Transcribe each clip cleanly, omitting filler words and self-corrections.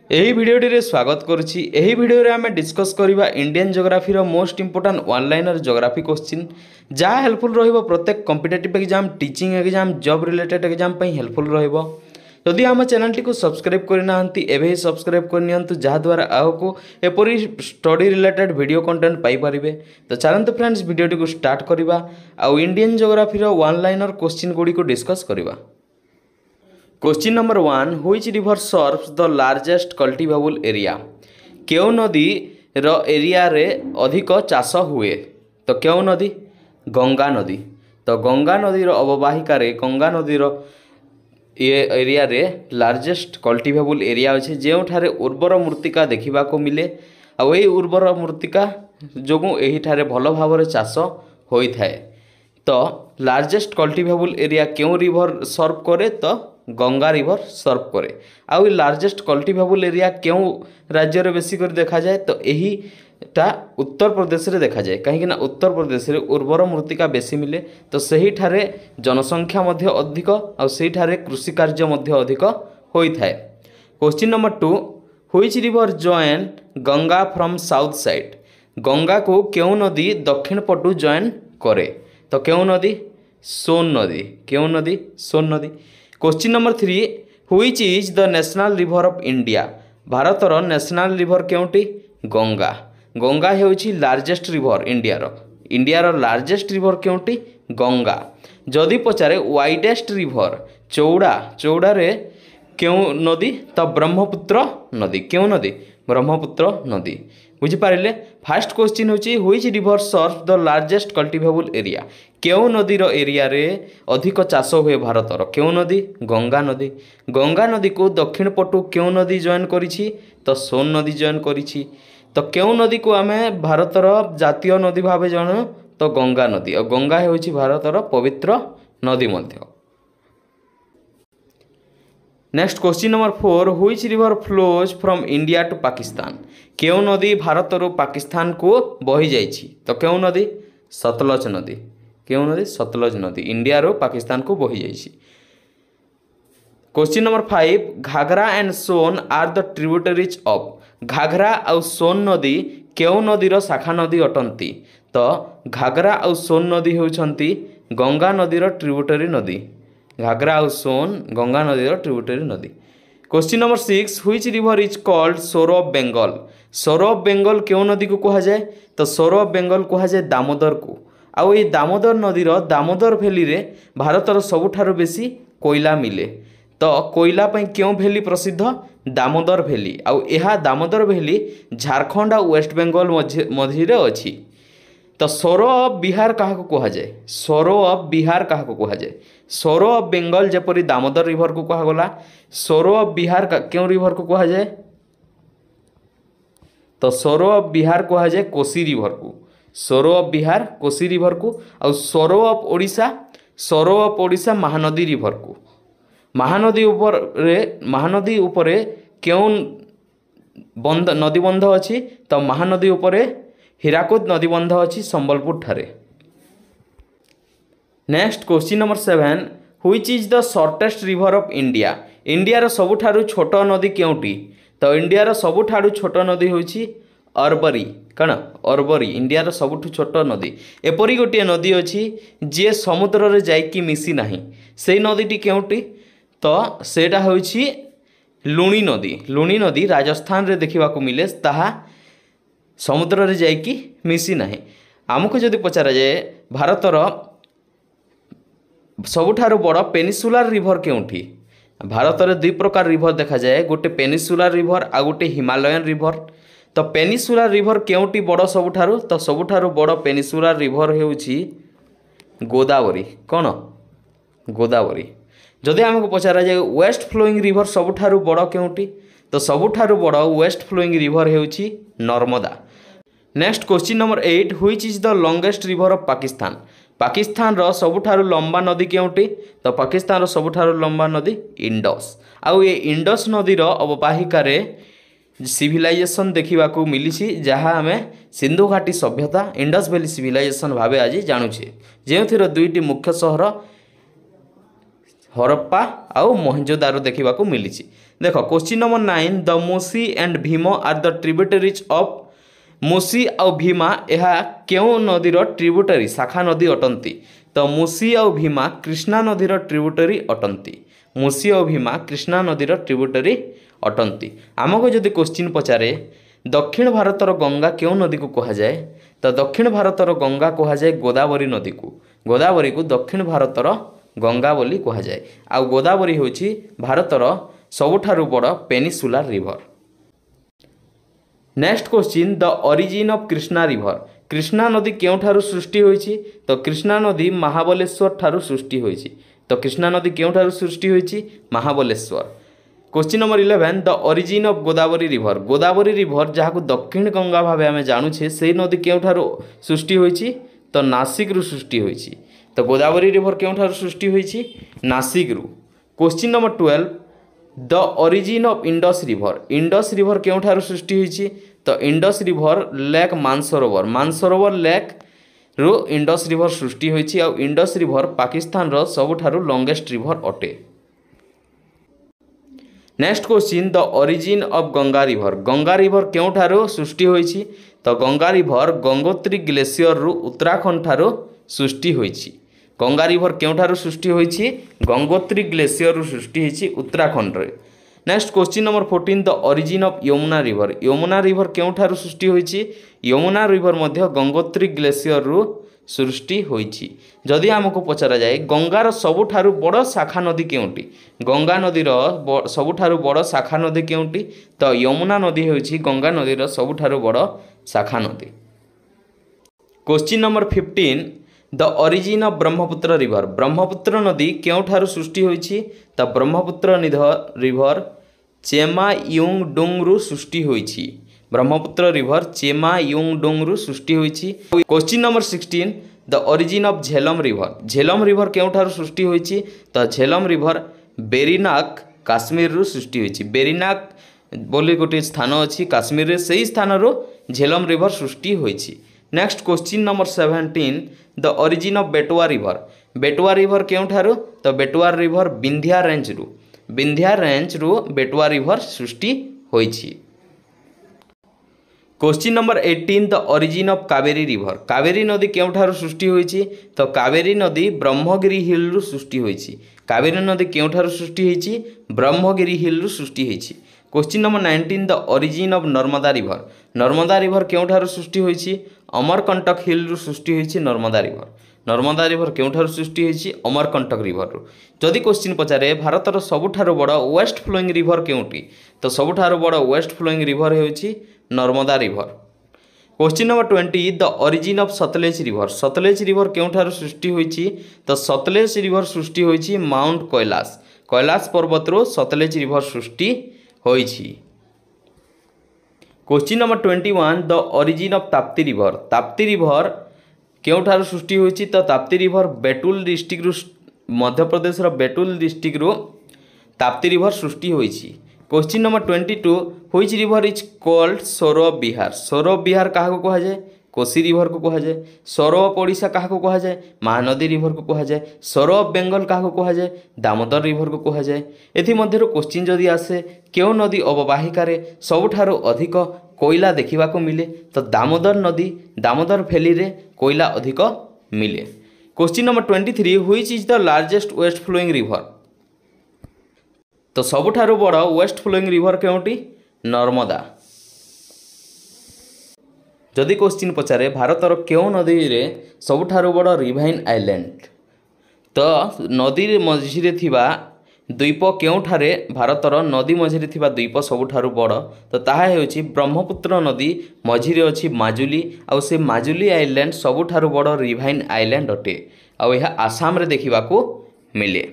ଏହି ଭିଡ଼ିଓଟିରେ ସ୍ୱାଗତ କରୁଛି। ଏହି ଭିଡ଼ିଓରେ ଆମେ डिस्कस କରିବା Indian geography most important one liner geography question जहाँ हेल्पफुल रहिबो प्रत्येक competitive exam teaching exam job related exam पे हेल्पफुल रहिबो। जदि आम चैनल टी सब्सक्राइब करना एवं ही सब्सक्राइब करनी जहाद्वारा आगे एपरी स्टडी रिलेटेड वीडियो कंटेंट पाइपर। तो चलते फ्रेंड्स वीडियो को स्टार्ट करवा आउ Indian geography one liner question गुड़ी को डिस्कस करवा। Question number 1 which river serves the largest cultivable area. केउ नदी रो एरिया रे अधिक चाष हुए तो केउ नदी गंगा नदी। तो गंगा नदी रो अववाहिका रे गंगा नदी रो ये एरिया रे लार्जेस्ट कल्टिवेबल एरिया अच्छे जो ठारे उर्वर मृत्तिका देखा को मिले आ यही उर्वर मृत्तिका जो यही ठारे भल भाव चाष होता है। तो लार्जेस्ट कल्टिवेबल एरिया क्यों रिवर सर्व करे तो गंगा रिवर सर्व करे। आउ लार्जेस्ट कल्टिवेबल एरिया क्यों राज्य रे बेसी कर देखा जाए तो यही टा उत्तर प्रदेश रे देखा जाए कहीं ना उत्तर प्रदेश रे उर्वर मृत्तिका बेसी मिले तो सही ठारे जनसंख्या मध्य अधिक आउ सही ठारे कृषि कार्य मध्य अधिक होइथाए। Question number 2 which river join Ganga from south side. Ganga को क्यों नदी दक्षिण पटु जॉइन करे तो क्यों नदी सोन नदी। क्यों नदी सोन नदी। Question number 3 which is the national river of India. भारतर नेशनल रिवर क्योंटी गंगा। गंगा हेउची लार्जेस्ट रिवर इंडियार लार्जेस्ट रिवर क्योंटी गंगा। जदि पचारे वाइडेस्ट रिवर चौड़ा रे क्यों नदी तो ब्रह्मपुत्र नदी। क्यों नदी ब्रह्मपुत्र नदी। बुझिपारे। फास्ट क्वेश्चन होची which river serves the largest cultivable area. क्यों नदी रो एरिया रे अधिक चाष हुए भारतर क्यों नदी गंगा नदी। गंगा नदी को दक्षिण पटु क्यों नदी जॉइन करिछि तो सोन नदी जॉइन करिछि। तो क्यों नदी को आमे भारतर जातीय नदी भावे जानु तो गंगा नदी और गंगा हेउछि भारतर पवित्र नदी मध्य। Next question number 4 which river flows from India to Pakistan. क्यों नदी भारत रो पाकिस्तान को बही जाइछि तो क्यों नदी सतलज नदी। क्यों नदी सतलज नदी इंडिया रो पाकिस्तान को बही जाइछि। Question number 5 Ghaghara and Son are the tributaries of. Ghaghara और सोन नदी क्यों नदी रो शाखा नदी अटंती तो घाघरा और सोन नदी होउछंती गंगा नदी रो ट्रिब्यूटरी नदी। घाघरा और सोन गंगा नदी रो ट्रिब्यूटरी नदी। Question number 6 which river is called sorrow of Bengal. सोर ऑफ बेंगल क्यों नदी को कहा जाए तो सोर ऑफ बेंगल कहा जाए दामोदर को। आउ ये दामोदर नदीर दामोदर भैली रे भारतर सबुठारु बेसी कोयला मिले तो कोयला पई क्यों भैली प्रसिद्ध दामोदर भैली। आउ यह दामोदर भैली झारखंड और वेस्ट बेंगल मझी अच्छी। तो सोर ऑफ बिहार क्या कहा जाए सोर ऑफ बिहार क्या कहा जाए। सोर ऑफ बेंगल जपरी दामोदर रिवर को कहगला सोर ऑफ बिहार क्यों रिवर को कहा जाए तो सोर ऑफ बिहार कहा जाए कोसी रिवर को। सोर ऑफ बिहार कोसी रिवर को और सोर ऑफ ओडिशा महानदी रिवर को। महानदी उपरे क्यों बंध नदी बंध अच्छी तो महानदी उपरे हीराकुद नदी बंध अच्छी संबलपुर ठारे। Next question number 7 which is the shortest river of India. India सबुठारु छोट नदी क्योंटी तो इंडिया सबुठारु छोट नदी होची अरबरी कण अरबरी इंडिया सबुठु छोट नदी। एपरी गोटे नदी अच्छी जे समुद्र रे जाइकी मिसी नाही से नदीटी क्योंटी तो सेटा होची लुणी नदी। लुणी नदी राजस्थान रे देखा मिले ताहा समुद्र रे जाइकी मिसी नाही। आमको जदि पचारा जाए भारतर सबुठारु बड़ पेनिसुलार रिवर क्योंठी। भारत में 2 प्रकार रिवर देखा जाए गोटे पेनिसुलार रिवर आ गोटे हिमालयन रिवर। तो पेनिसुलार रिवर क्योंटी बड़ सबुठारु तो सबुठारु बड़ पेनिसुलार रिवर हेउछि गोदावरी कौन गोदावरी। जदि आमको पचारा जाए वेस्ट फ्लोइंग रिवर सबुठारु बड़ क्योंटी तो सबुठारु बड़ वेस्ट फ्लोइंग रिवर हेउछि Narmada. Next question number 8 which is the longest river of Pakistan. Pakistan रो सबुठारु लंबा नदी क्योंटी तो पाकिस्तान रो सबुठारु लंबा नदी इंडस। आउ ये इंडस नदी रो अववाहिका रे सिविलाइजेशन देखा मिली जहाँ आम सिंधु घाटी सभ्यता इंडस वैली सिविलाइजेशन भावे आज जानुछे जो दुईटी मुख्य सहर हरप्पा आउ मोहनजोदारो देखा मिली। देख question number 9 the Musi and Bhima are the tributaries of Musi और भीमा यह क्यों नदीर ट्रिब्यूटरी शाखा नदी अटंती। तो मूसी और भीमा कृष्णा नदीर ट्रिब्यूटरी अटंती। मूसी और भीमा कृष्णा नदीर ट्रिब्यूटरी अटंती। आमको जदि क्वेश्चन पचारे दक्षिण भारतर गंगा क्यों नदी को कहा जाए तो दक्षिण भारतर गंगा कहा जाए गोदावरी नदी को। गोदावरी को दक्षिण भारतर गंगा बोली कहा जाए। आ गोदावरी होची भारतर सबुठारु बड़ peninsular river. Next question the origin of Krishna river. Krishna नदी क्योंठारु सृष्टि होईची तो कृष्णा नदी महाबलेश्वर ठारु सृष्टि होईची। तो कृष्णा नदी क्योंठारु सृष्टि होईची Mahabaleshwar. Question number 11 the origin of Godavari river. Godavari river जहाँ दक्षिण गंगा भाव आम जानुछे से नदी क्योंठारु सृष्टि होईची तो नासिक रु सृष्टि होईची। तो गोदावरी रिवर क्योंठारु सृष्टि होईची नासिक रु। Question number 12 the origin of Indus river. Indus river क्योंठारु सृष्टि होईची तो Indus river lake Mansarovar. Mansarovar lake रु इंडस रिवर सृष्टि होईची। और इंडस रिवर पाकिस्तान रो सबुठारु लॉन्गेस्ट रिवर अटे। Next question the origin of Ganga river. Ganga river क्योंठारु सृष्टि होईची तो गंगा रिवर गंगोत्री ग्लेशियर रु उत्तराखंड ठारु सृष्टि होईची। गंगा रिवर क्योंठारु सृष्टि होईची गंगोत्री ग्लेशियर रु सृष्टि होईची उत्तराखंड रे। Next question number 14 the origin of Yamuna river. Yamuna river क्योंठारु सृष्टि होईची यमुना रिवर मध्य गंगोत्री ग्लेशियर रु सृष्टि होईची। जदि आमको पचरा जाए गंगार सबुठारु बड़ शाखा नदी केउंटी गंगा नदीर सबुठारु बड़ शाखा नदी केउंटी तो यमुना नदी होईची गंगा नदीर सबुठारु बड़ शाखा नदी। Question number 15 the origin of Brahmaputra river. Brahmaputra नदी क्योंठारु सृष्टि होईची तो ब्रह्मपुत्र रिवर चेमायुंगडुंग रु सृष्टि होईची। ब्रह्मपुत्र रिवर चेमायुंगडुंग रु सृष्टि होईची। Question number 16 the origin of Jhelum river. Jhelum river क्योंठारु सृष्टि होईची तो झेलम रिवर बेरीनाग काश्मीर रु सृष्टि होईची। बेरीनाग बोली गोटे स्थान अच्छी काश्मीर रे सही स्थान रु झेलम रिवर सृष्टि होईची। Next question number 17 the origin of Betwa river. Betwa river क्योंठारु तो बेटवा रिवर विंध्या रेंज रु बेटवा रिवर सृष्टि होईची। Question number 18 the origin of Kaveri river. Kaveri नदी क्योंठारु सृष्टि होईची तो कावेरी नदी ब्रह्मगिरी हिल रु सृष्टि होईची। कावेरी नदी क्योंठारु सृष्टि होईची ब्रह्मगिरी हिल रु सृष्टि होईची। Question number 19 the origin of Narmada river. Narmada river क्योंठारु सृष्टि होईची अमरकंटक हिल रु सृष्टि होईची नर्मदा रिवर। नर्मदा रिवर क्योंठारु सृष्टि होईची अमरकंटक रिवर रु। जदि क्वेश्चन पचारे भारतर सबुठारु बड़ वेस्ट फ्लोइंग रिवर केउंटी तो सबुठारु बड़ वेस्ट फ्लोइंग रिवर होईची Narmada river. Question number 20 the origin of Sutlej river. Sutlej river क्योंठारु सृष्टि होईची तो सतलेज रिवर सृष्टि होईची माउंट कैलाश। कैलाश पर्वत रु सतलेज रिवर सृष्टि होईची। Question number 21 the origin of Tapti river. Tapti river क्योंठारु सृष्टि होईची तो ताप्ती रिवर बेटुल डिस्ट्रिक्ट रु मध्य प्रदेश रो बेटुल डिस्ट्रिक्ट रु ताप्ती रिवर सृष्टि होईची। Question number 22 which river is called sorrow of Bihar. Sorrow of Bihar क्या कहा जाए कोसी रिवर को कहा जाए। सोर ऑफ ओडिशा क्या कहा जाए महानदी रिवर को कहा जाए। सोर ऑफ बेंगल क्या कहा जाए दामोदर रिवर को कहा जाए। एथि मध्यरु क्वेश्चन जदि आसे केउ नदी अववाहिका रे सबुठारु अधिक कोयला देखा मिले तो दामोदर नदी दामोदर भैली रे कोयला अधिक मिले। Question number 23 which is the largest west flowing river. तो सबुठारु बड़ वेस्ट फ्लोइंग रिवर केउंटी नर्मदा। जदि क्वेश्चन पचारे भारतर क्यों नदी रे सबुठारु बड़ रिवाइन आइलैंड तो नदी मझिरे थिबा द्वीप केउठारे भारतर नदी मझिरे थिबा द्वीप सबुठारु बड़ तो ताहा हेउची ब्रह्मपुत्र नदी मझिरे अछि माजुली। आ से माजुली आइलैंड सबुठारु बड़ रिवाइन आइलैंड अटे। आ यह आसाम रे देखिबाकू मिले।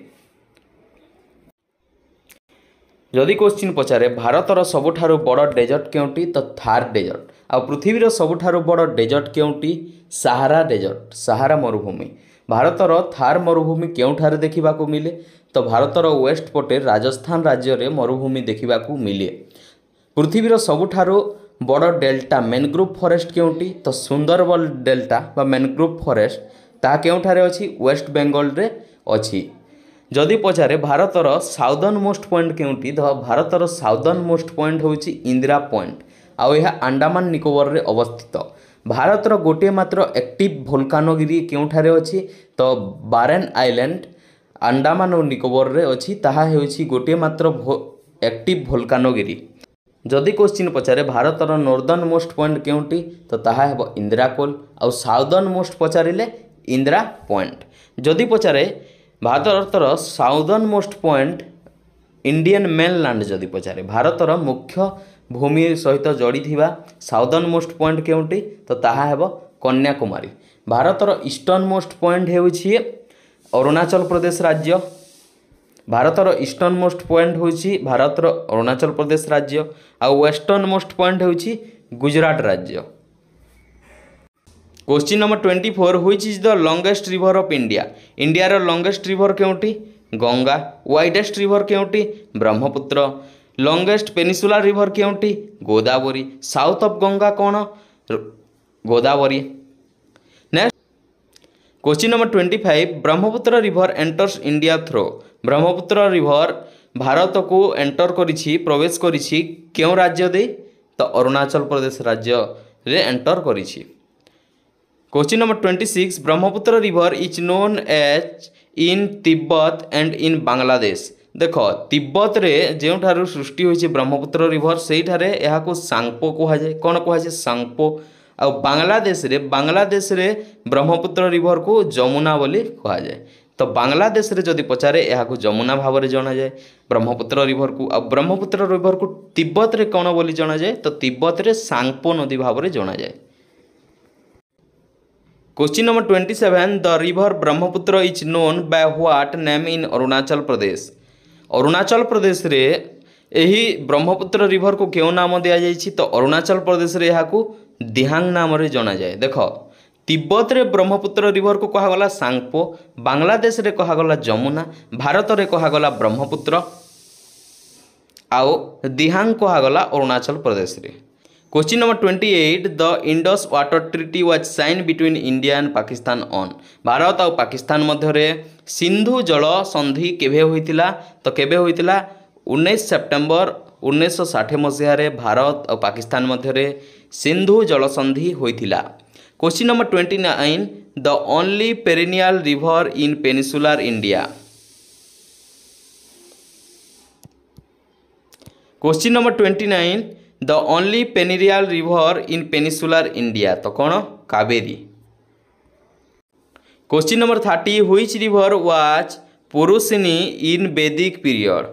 जदि क्वेश्चन पचारे भारतर सबुठारु बड़ डेजर्ट केउंटी तो थार डेजर्ट। आ पृथ्वीर सबुठारु बड़ डेजर्ट केउंटी सहारा डेजर्ट सहारा मरुभूमि। भारतर थार मरुभूमि केउठारे देखिबाकू मिले तो भारतर वेस्ट पटे राजस्थान राज्य रे मरुभूमि देखिबाकू मिले। पृथ्वीर सबुठारु बड़ डेल्टा मैनग्रोव फॉरेस्ट केउंटी तो सुंदरबन डेल्टा बा मैनग्रोव फॉरेस्ट ता केउठारे अछि वेस्ट बेंगल रे अछि। जदि पचारे भारतर साउदर्न मोस्ट पॉइंट केउटी तो भारतर साउदर्न मोस्ट पॉइंट होउची इंदिरा पॉइंट आउ यह अंडमान निकोबर रे अवस्थित। भारतर गोटे मात्र एक्टिव भोल्कानोगिरी केउठारे अछि तो बारेन आइलैंड अंडमान और निकोबर रे अछि ताहा हेउछि गोटे मात्र एक्टिव भोल्कानोगिरी। जदि क्वेश्चन पचारे भारतर नॉर्दर्न मोस्ट पॉइंट केउटी तो ताहा हेबो इंदिराकोल आउ साउदर्न मोस्ट पचारिले इंदिरा पॉइंट। जदि पचारे भारतर southern most point Indian mainland जदि पचारे भारतर मुख्य भूमि सहित जड़ी थिबा साउदर्न मोस्ट पॉइंट केउटी तो ताहा हेबो कन्याकुमारी। भारतर ईस्टर्न मोस्ट पॉइंट हेउछि अरुणाचल प्रदेश राज्य। भारतर ईस्टर्न मोस्ट पॉइंट होछि भारतर अरुणाचल प्रदेश राज्य आउ वेस्टर्न मोस्ट पॉइंट होछि गुजरात राज्य। Question number 24 which is the longest river of India. India रो लॉन्गेस्ट रिवर केउटी गंगा। वाइडेस्ट रिवर केउटी ब्रह्मपुत्र। लॉन्गेस्ट पेनिसुलर रिवर केउटी गोदावरी। साउथ ऑफ गंगा कौन Godavari. Next question number 25 Brahmaputra river enters India through. Brahmaputra river Bharat को एंटर करिछि प्रवेश करिछि केउ राज्य दे तो अरुणाचल प्रदेश राज्य रे एंटर करिछि। Question number 26 Brahmaputra river is known as in Tibet and in Bangladesh. देख तिब्बत रे जेउठारु सृष्टि होइछि ब्रह्मपुत्र रिवर सेइठारे एहाको सांगपो कुहा जाय। कोन कुहा जाय सांगपो। आ बांग्लादेश रे ब्रह्मपुत्र रिवर को जमुना बोली कुहा जाय। तो बांग्लादेश रे जदि पचारे एहाको जमुना भाव रे जाना जाए ब्रह्मपुत्र रिवर को। आ ब्रह्मपुत्र रिवर को तिब्बत रे कोन बोली जाना जाए तो तिब्बत रे सांगपो नदी भाव रे जाना जाए। Question number 27 the river Brahmaputra is known by what name in Arunachal Pradesh. Arunachal Pradesh रे एही ब्रह्मपुत्र रिवर को केउ नाम दिया जाइछि तो अरुणाचल प्रदेश रे एहाको दिहांग नाम रे जाना जाए। देख तिब्बत रे ब्रह्मपुत्र रिवर को कहा गला सांगपो। बांग्लादेश रे कहा गला जमुना। भारत रे कहा गला ब्रह्मपुत्र आउ दिहांग कहा गला अरुणाचल प्रदेश रे। Question number 28 the Indus water treaty was sign between India and Pakistan on. Bharat और पाकिस्तान मध्य रे सिंधु जल संधि केबे होइतिला तो केबे होइतिला 19 सेप्टेम्बर 1960 मसीहा रे भारत और पाकिस्तान मध्य रे सिंधु जल संधि होइतिला। Question number 29 the only perennial river in peninsular India. Question number 29 the only perennial river in peninsular India तो कौन Kaveri. Question number 30 which river was Purushni in Vedic period.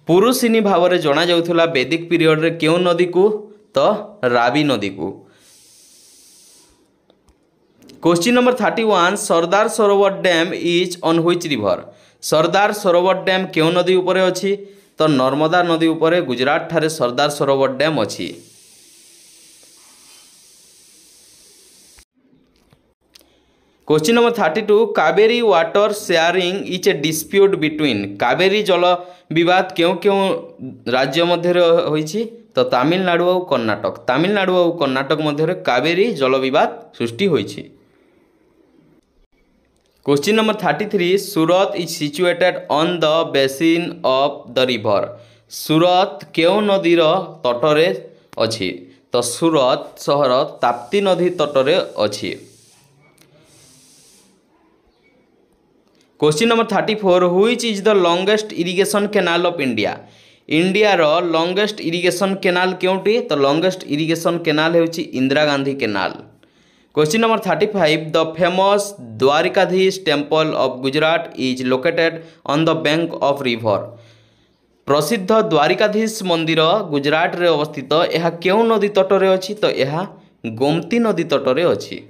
Purushini भाव रे जाना जाउथला वैदिक पीरियड रे केउ नदी को तो रावी नदी को। Question number 31 Sardar Sarovar dam is on which river. Sardar Sarovar dam केउ नदी उपरे अछि तो नर्मदा नदी उपरे गुजरात ठारे सरदार सरोवर डैम अछि। Question number 32 Kaveri water sharing is a dispute between. Kaveri जल विवाद क्यों क्यों राज्य मध्य होइछि तो तमिलनाडु और कर्नाटक। तमिलनाडु और कर्नाटक मध्य कावेरी जल विवाद सृष्टि होइछि। Question number 33 Surat is situated on the basin of the river. Surat केउ नदीर तटरे अछि तो सूरत सहर ताप्ती नदी तटरे अछि। Question number 34 which is the longest irrigation canal of India. India रो लॉन्गेस्ट इरिगेशन कैनाल केउटी तो लॉन्गेस्ट इरिगेशन कैनाल हेउछि Indira Gandhi canal. Question number 35 the famous Dwarkadhish temple of Gujarat is located on the bank of river. प्रसिद्ध द्वारिकाधीश मंदिर गुजरात रे अवस्थित यह केउ नदी तटरे अछि तो यह गोमती नदी तटरे अछि।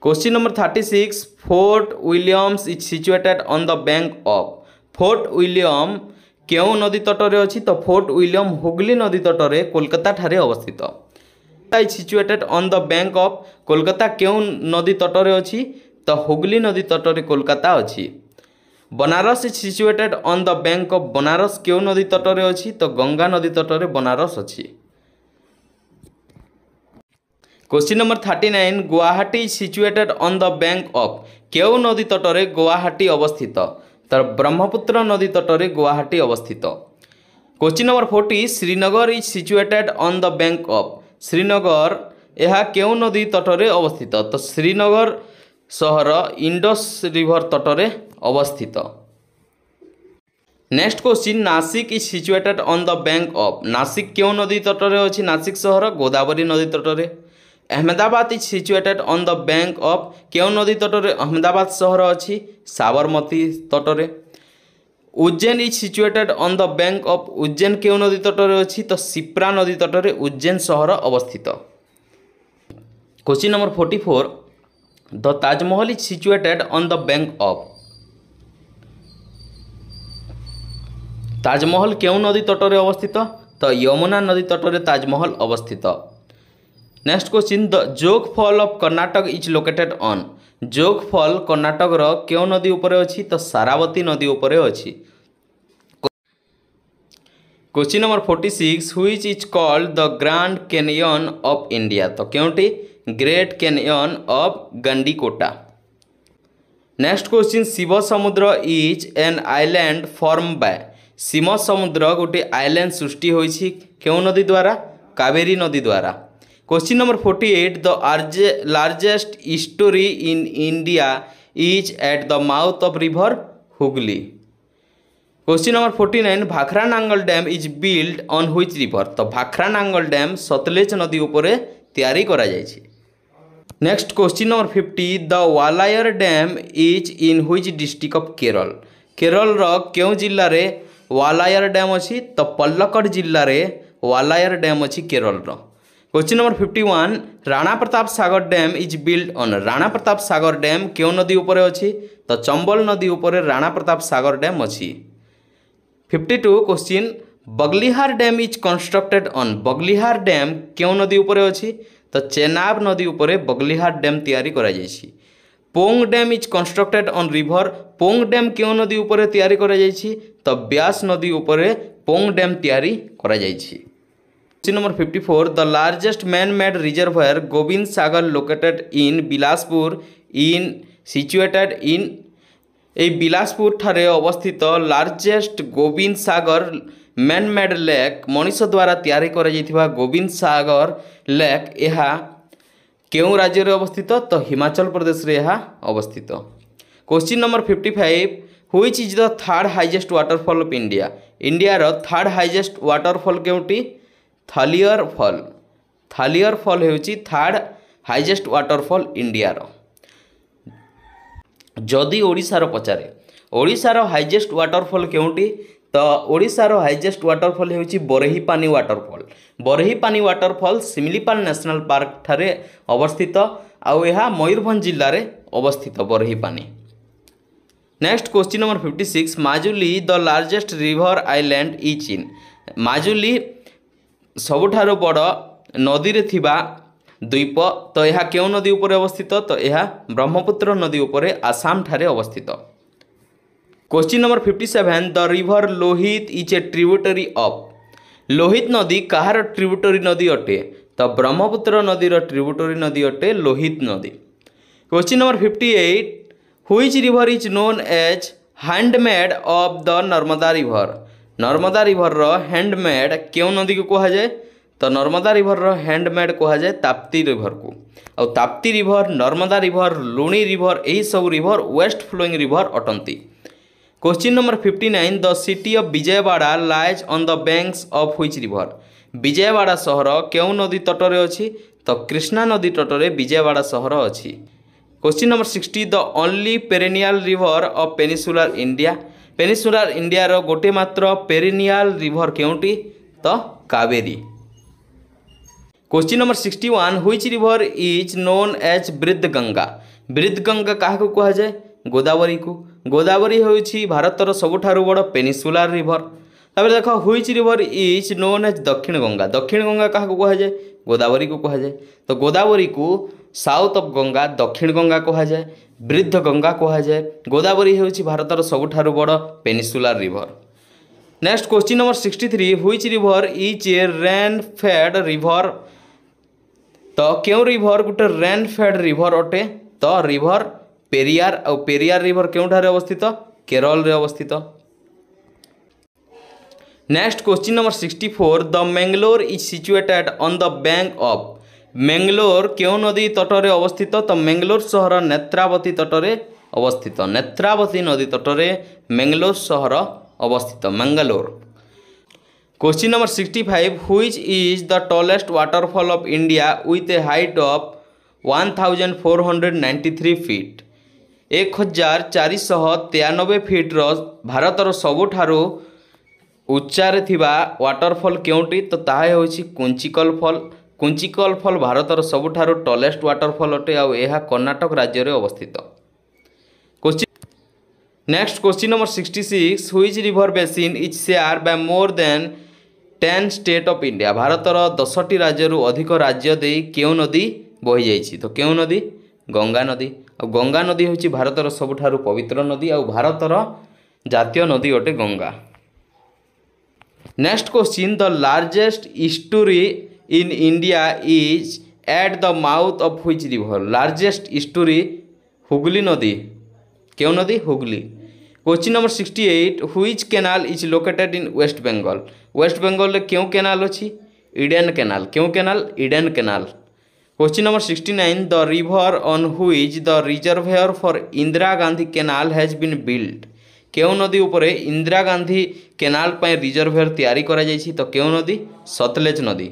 Question number 36 fort Williams is situated on the bank of. Fort William केउ नदी तटरे अछि तो फोर्ट विलियम हुगली नदी तटरे कोलकाता ठारे अवस्थित। Is situated on the bank of Kolkata केउ नदी तटरे अछि तो हुगली नदी तटरे कोलकाता अछि। Banaras is situated on the bank of Banaras केउ नदी तटरे अछि तो गंगा नदी तटरे बनारस अछि। Question number 39 Guwahati situated on the bank of केउ नदी तटरे गुवाहाटी अवस्थित तर ब्रह्मपुत्र नदी तटरे गुवाहाटी अवस्थित। Question number 40 Srinagar is situated on the bank of Srinagar यह केउ नदी तटरे अवस्थित तो श्रीनगर सहर इंडस रिवर तटरे अवस्थित। Next question Nashik is situated on the bank of Nashik केउ नदी तटरे अछि नासिक सहर गोदावरी नदी तटरे। Ahmedabad is situated on the bank of केउ नदी तटरे अहमदाबाद सहर अछि साबरमती तटरे। Ujjain is situated on the bank of Ujjain केउ नदी तटरे अछि तो शिप्रा नदी तटरे उज्जैन सहर अवस्थित। Question number 44 the Taj Mahal is situated on the bank of Taj Mahal केउ नदी तटरे अवस्थित तो यमुना नदी तटरे ताजमहल अवस्थित। Next question the Jog fall of Karnataka is located on Jog fall Karnataka रो केउ नदी उपरे अछि तो सारावती नदी उपरे अछि। Question number 46 which is called the grand canyon of India तो केउटी great canyon of Gandikota. Next question Shiva Samudra is an island form by Shiva Samudra गोटे आइलैंड सृष्टि होइछि केउ नदी द्वारा कावेरी नदी द्वारा। Question number 48 the largest story in India is at the mouth of river Hooghly. Question number 49 Bhakra Nangal dam is build on which river तो Bhakra Nangal dam Sutlej नदी उपरे तैयारी करा जायछि। Next question number 50 the Walayar dam is in which district of Kerala Kerala रो केउ जिल्ला रे वालायर डैम अछि तो पल्लक्कड जिल्ला रे वालायर डैम अछि केरल रो। Question number 51 Rana Pratap Sagar dam is build on Rana Pratap Sagar dam केउ नदी उपरे अछि तो चंबल नदी उपरे राणा प्रताप सागर डैम अछि। 52 question Baglihar dam is constructed on Baglihar dam केउ नदी उपरे अछि तो चेनाब नदी उपरे बगलिहार डैम तैयारी करा जायछि। Pong dam is constructed on river Pong dam केउ नदी उपरे तैयारी करा जायछि तो ब्यास नदी उपरे पोंग डैम तैयारी करा जायछि। Question number 54 the largest man made reservoir Gobind Sagar located in Bilaspur in situated in a Bilaspur ठारे अवस्थित largest Gobind Sagar man made lake मनीष द्वारा तैयारी करा जायथिबा गोविंद सागर लेक यह केउ राज्य रे अवस्थित तो हिमाचल प्रदेश रे यह अवस्थित। Question number 55 which is the third highest waterfall of India India रो थर्ड हाईएस्ट वाटरफॉल केउटी थालियर फॉल हेउची थर्ड हाईएस्ट वाटरफॉल इंडिया रो। जदि ओडिशा रो पचारे ओडिशा रो हाईएस्ट वाटरफॉल केउटी तो ओडिशा रो हाईएस्ट वाटरफॉल हेउची Barehipani waterfall Similipal national park ठारे अवस्थित आउ यह मयूरभंज जिल्ला रे अवस्थित Barehipani. Next question number 56 Majuli the largest river island is in Majuli सबुठारो बड़ नदी रे थिबा द्वीप तो यह केउ नदी उपरे अवस्थित तो यह ब्रह्मपुत्र नदी उपरे आसाम ठारे अवस्थित। Question number 57 the river Lohit is a tributary of Lohit नदी कहार ट्रिब्यूटरी नदी अटे तो ब्रह्मपुत्र नदी रो ट्रिब्यूटरी नदी अटे लोहित नदी। Question number 58 which river is known as handmaid of the Narmada river रो हैंडमेड केउ नदी को कहा जाए तो नर्मदा रिवर रो हैंडमेड कहा जाए ताप्ती रिवर को और Tapti river Narmada river Luni river यही सब रिवर वेस्ट फ्लोइंग रिवर अटंती। Question number 59 the city of Vijayawada lies on the banks of which river Vijayawada सहर केउ नदी तटरे अछि तो कृष्णा नदी तटरे विजयवाड़ा सहर अछि। Question number 60 the only perennial river of peninsular India रो गोटे मात्र पेरेनियल रिवर केउटी तो Kaveri. Question number 61 which river is known as Vriddha Ganga क्या कहा जाए गोदावरी होउछि भारतर सबुठारु बड़ पेनिसुलार रिवर। तबे देखो which river is known as Dakshin Ganga क्या कहा जाए गोदावरी को कहा जाए तो गोदावरी को साउथ ऑफ गंगा दक्षिण गंगा कहा जाए बृद्ध गंगा कहा जाए गोदावरी होउछि भारतर सबुठारु बड़ peninsular river. Next question number 63 which river is a rain fed river तो क्यों रिभर गोटे रेन फेड रिभर अटे तो रिभर पेरियार और पेरियार रिभर क्योंठारे अवस्थित केरल रे अवस्थित। Next question number 64 the Mangalore is situated on the bank of Mangalore क्यों नदी तटरे अवस्थित तो मैंगलोर सहर नेत्रावती तटरे अवस्थित नेत्रावती नदी तटरे मैंगलोर सहर अवस्थित Mangalore. Question number 65 which is the tallest waterfall of India with a height of 1493 feet 1493 feet भारतर सबुठारु उच्चारे थिबा वाटरफॉल क्योंटी तो ताहा होछि कुंचिकल फॉल। कुंचिकल फॉल भारतर सबुठारु टॉलेस्ट वाटरफॉल अटे और यह कर्नाटक राज्य रे अवस्थित। Next question number 66 which river basin is share by more than 10 state of India भारतर 10टी राज्य अधिक राज्य दे क्यों नदी बही जाइछि तो क्यों नदी गंगा नदी और गंगा नदी होछि भारतर सबुठारु पवित्र नदी और भारतर जातीय नदी अटे Ganga. Next question the largest estuary in India is at the mouth of which river largest estuary Hooghly नदी क्यों नदी Hooghly. Question number 68 which canal is located in West Bengal West Bengal रे क्यों कैनाल अछि ईडन कैनाल क्यों canal Eden canal. Question number 69 the river on which the reservoir for Indira Gandhi canal has been built क्यों नदी उपरे इंदिरा गांधी कैनाल पर रिजर्वायर तैयारी करा जाइछि तो क्यों नदी सतलेज नदी।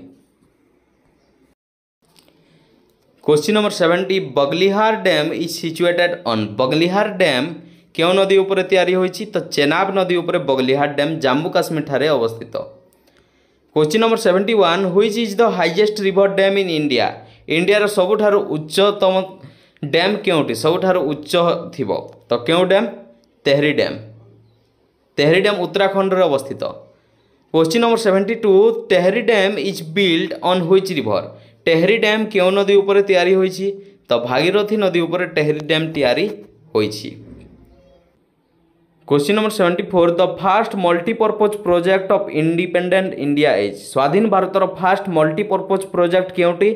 Question number 70 Baglihar dam is situated on Baglihar dam क्यों नदी उपरे तैयारी होइछि तो चेनाब नदी उपरे बगलिहार डैम जम्मू काश्मीर ठारे अवस्थित। Question number 71 which is the highest river dam in India India रो सबुठारु उच्चतम डैम क्योंटी सबुठारु उच्च थिबो तो क्यों डैम तेहरी डैम उत्तराखंड रे अवस्थित। Question number 72 Tehri dam is build on which river Tehri dam क्यों नदी उपरे तैयारी होइछि तो भागीरथी नदी उपरे तेहरी डैम तैयारी होइछि। Question number 74 the first multipurpose project of independent India is स्वाधीन भारतर फास्ट मल्टीपर्पज प्रोजेक्ट क्योंटी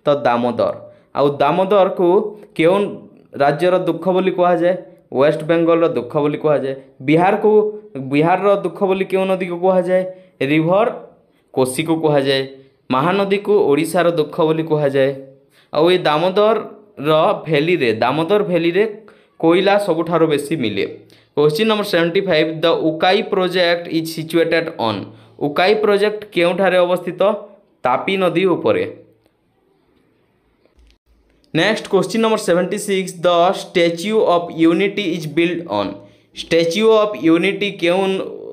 तो दामोदर आउ दामोदर को क्यों राज्यर दुख बोली कहा जाए वेस्ट बेंगल दुख बोली कहा जाए। बिहार को बिहार दुख बोली क्यों नदी को कहा जाए रिभर कोसी को कहा जाए। महानदी को ओडिशार दुख बोली कहा जाए और ये दामोदर भैली रे कोयला सबुठारो बेसी मिले। Question number 75 the Ukai project is situated on Ukai project क्योंठारे अवस्थित तापी नदी उपरे। Next question number 76 the Statue of Unity is build on Statue of Unity क्यों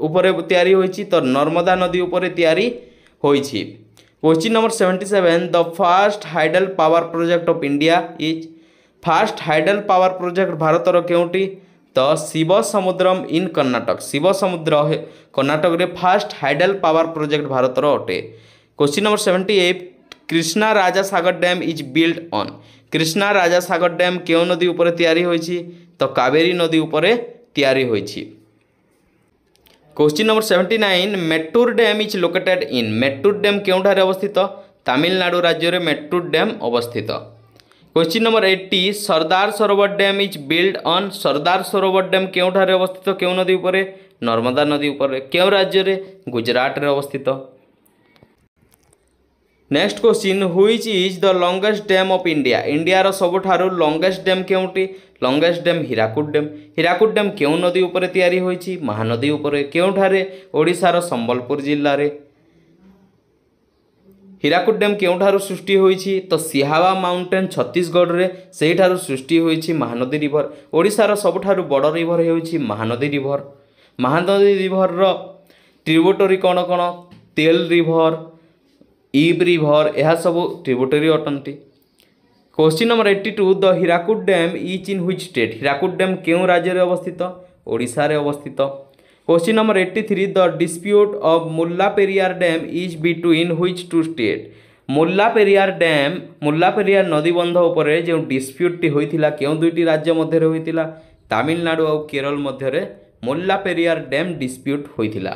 उपरे तैयारी होइछि तो नर्मदा नदी उपरे तैयारी होइछि। Question number 77 the first hydel power project of India is first hydel power project भारतर क्योंटी तो Shivasamudram in Karnataka Shivasamudra Karnataka रे फास्ट हाइडल पावर प्रोजेक्ट भारतर अटे। Question number 78 Krishna Raja Sagar dam is build on Krishna Raja Sagar dam क्यों नदी उपरे तैयारी होइछि तो कावेरी नदी उपरे तैयारी होइछि। Question number 79 Mettur dam is located in Mettur dam क्योंठारे अवस्थित तमिलनाडु राज्य रे मेट्टूर डैम अवस्थित। Question number 80 Sardar Sarovar dam is build on Sardar Sarovar dam क्योंठारे अवस्थित क्यों नदी उपरे नर्मदा नदी उपरे क्यों राज्य रे गुजरात रे अवस्थित। Next question which is the longest dam of India India रो सबुठारु लॉन्गेस्ट डैम क्योंटी लॉन्गेस्ट डैम हीराकुद डैम क्यों नदी उपरे तैयारी होइछि महानदी उपरे क्योंठारे ओडिसा रो संबलपुर जिल्ला रे। हीराकुद डैम क्योंठारु सृष्टि होइछि तो सिहावा माउंटेन छत्तीसगढ़ रे सेहिठारु सृष्टि होइछि महानदी रिवर ओडिसा रो सबुठारु बड़ रिवर होइछि महानदी रिवर रो ट्रिब्यूटरी कोन कोन तेल रिवर ईब रिवर यह सब ट्रिब्यूटरी अटंती। Question number 82 the Hirakud dam is in which state Hirakud dam क्यों राज्य रे अवस्थित ओडिशा रे अवस्थित। Question number 83 the dispute of Mullaperiyar dam is between which two state Mullaperiyar नदी बंध उपरे जो डिस्प्यूट टी होइथिला क्यों दुईटी राज्य मध्य रे होइथिला तमिलनाडु और केरल मध्य रे मुल्ला पेरियार डैम डिस्प्यूट होइथिला।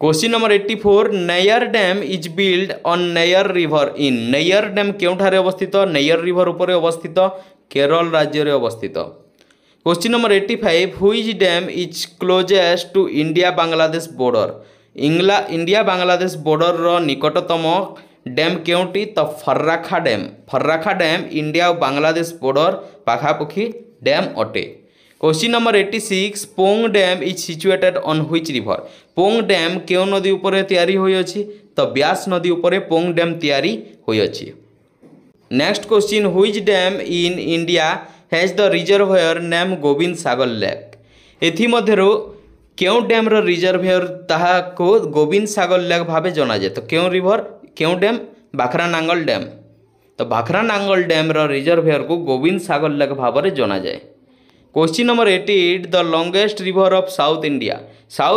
Question number 84 Neyyar dam is build on Neyyar river in Neyyar dam केउठारे अवस्थित नेयर रिवर ऊपर अवस्थित केरल राज्य रे अवस्थित। Question number 85 which dam is closest to India Bangladesh border India Bangladesh border रो निकटतम डैम केउटी तो फर्राखा डैम इंडिया और बांग्लादेश बॉर्डर पाखापाखि डैम अटे। Question number 86 Pong dam is situated on which river Pong dam केउ नदी ऊपर तैयारी होई अछि तो ब्यास नदी ऊपर पोंग डैम तैयारी होई अछि। Next question which dam in India has the reservoir name Govind Sagar lake एथि मध्यरु केउ डैम रो रिजर्वायर ताहा को गोविंद सागर लेक भाबे जना जाय तो केउ डैम बाखरानांगल डैम तो बाखरानांगल डैम रो रिजर्वायर को गोविंद सागर लेक भाबरे जना जाय। Question number 88 the longest river of south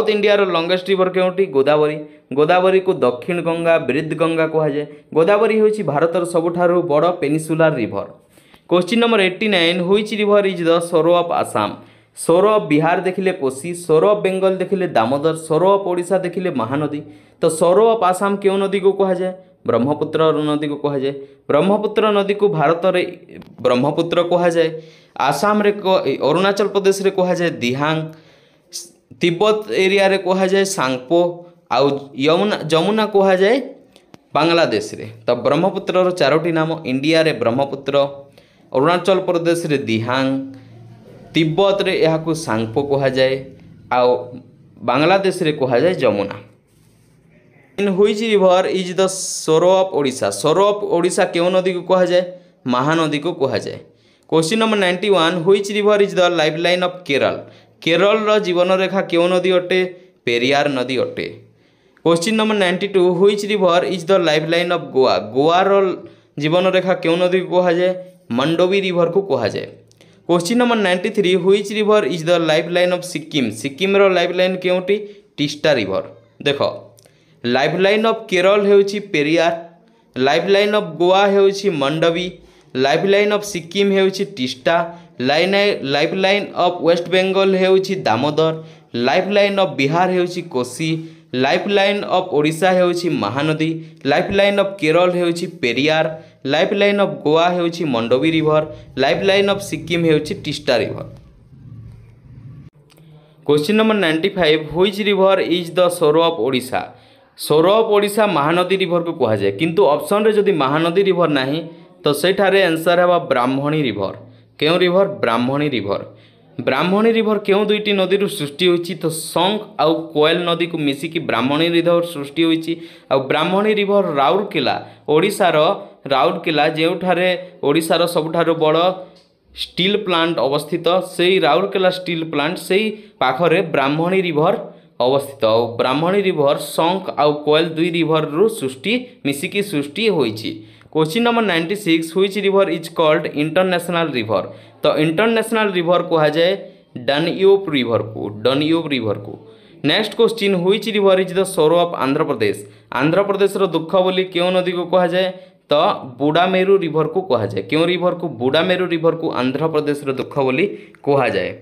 India रो लॉन्गेस्ट रिवर केउटी गोदावरी को दक्षिण गंगा बृहद गंगा कहा जाए। गोदावरी होची भारतर सबुठारु बड़ peninsular river. Question number 89 which river is the sorrow of Assam sorrow of Bihar देखिले कोसी सोरो ऑफ बेंगल देखिले दामोदर सोरो ऑफ ओडिशा देखिले महानदी तो सोरो ऑफ आसाम क्यों नदी को कहा जाए ब्रह्मपुत्र नदी को कहा जाए। ब्रह्मपुत्र नदी को भारत में ब्रह्मपुत्र कहा जाए आसाम रे अरुणाचल प्रदेश रे कहा जाए दिहांग तिब्बत एरिया रे कहा जाए सांगपो आउ जमुना कहा जाए बांग्लादेश रे। तो ब्रह्मपुत्र रो चारोटी नाम इंडिया रे ब्रह्मपुत्र अरुणाचल प्रदेश रे दिहांग तिब्बत रे यहाँ को सांगपो कहा जाए आउ बांग्लादेश रे कहा जाए Jamuna. In which river is the sorrow of Odisha क्यों नदी को कहा जाए महानदी को कहा जाए। Question number 91 which river is the lifeline of Kerala रो जीवन रेखा क्यों नदी अटे पेरियार नदी अटे। Question number 92 which river is the lifeline of Goa रो जीवन रेखा क्यों नदी को कहा जाए मंडोवी रिवर को कहा जाए। Question number 93 which river is the lifeline of Sikkim रो लाइफलाइन केउटी टिस्टा रिवर। देखो लाइफलाइन ऑफ केरल हेउची पेरियार लाइफलाइन ऑफ गोवा हेउची मंडवी लाइफलाइन ऑफ सिक्किम हेउची Teesta lifeline of West Bengal हेउची दामोदर लाइफलाइन ऑफ बिहार हेउची कोसी लाइफलाइन ऑफ ओडिशा हेउची महानदी लाइफलाइन ऑफ केरल हेउची पेरियार लाइफलाइन ऑफ गोवा हेउची Mandovi river lifeline of Sikkim हेउची Teesta river. Question number 95 which river is the sorrow of Odisha Mahanadi river को कहा जाए किंतु ऑप्शन रे जदि महानदी रिवर नहीं तो सेठारे आंसर है ब्राह्मणी रिवर। क्यों रिवर ब्राह्मणी रिवर क्यों दुईटी नदी सृष्टि होती तो संग आउ कोयल नदी को मिसिकी ब्राह्मणी रिवर सृष्टि होती आ ब्राह्मणी रिवर राउरकेला जोठारे ओडिशार सबुठारु बड़ स्टील प्लांट अवस्थित से राउरकेला स्टील प्लांट से पाखरे ब्राह्मणी रिवर अवस्थित और ब्राह्मणी रिवर संक आउ कोयल दुई रिवर रु मिसिकी सृष्टि होईची। Question number 96 which river is called international river तो इंटरनेशनल रिवर कहा जाए डनयूब रिवर को। Next question which river is the sorrow of Andhra Pradesh रो दुख बोली क्यों नदी को कहा जाए तो बुडामेरु रिवर को कहा जाए। क्यों रिवर को बुडामेरु रिवर को आंध्र प्रदेश रो दुख बोली कहा जाए।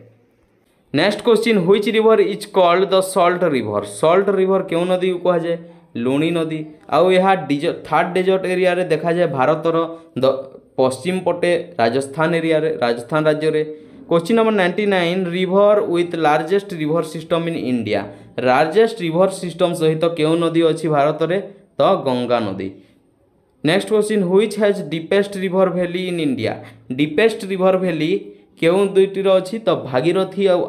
Next question which river is called the salt river क्यों नदी को कहा जाए लुणी नदी आउ यह थर्ड डेजर्ट एरिया रे देखा जाए भारतर पश्चिम पटे राजस्थान राज्य रे। Question number 99 river with largest river system in India largest river system सहित क्यों नदी अच्छी भारत रे तो गंगा नदी। Next question which has deepest river valley in India deepest river valley क्यों दुईटीर अच्छी तो भागीरथी आउ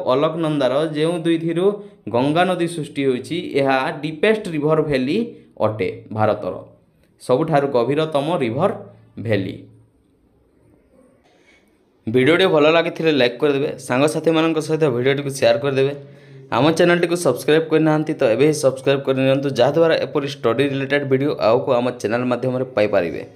अलकनंदार जो दुईथिरु गंगा नदी सृष्टि होईची यह डीपेस्ट रिवर वैली अटे भारतर सबुठारु गभीरतम रिवर वैली। वीडियोटी भल लगी लाइक करदे सांगसाथी मान सहित वीडियोटी को शेयर करदे आम चैनल टी सब्सक्राइब करना तो एवं सब्सक्राइब कर जहाँद्वारा एपरी स्टडी रिलेटेड वीडियो आउ को आम चैनल माध्यम पाई पारिबे।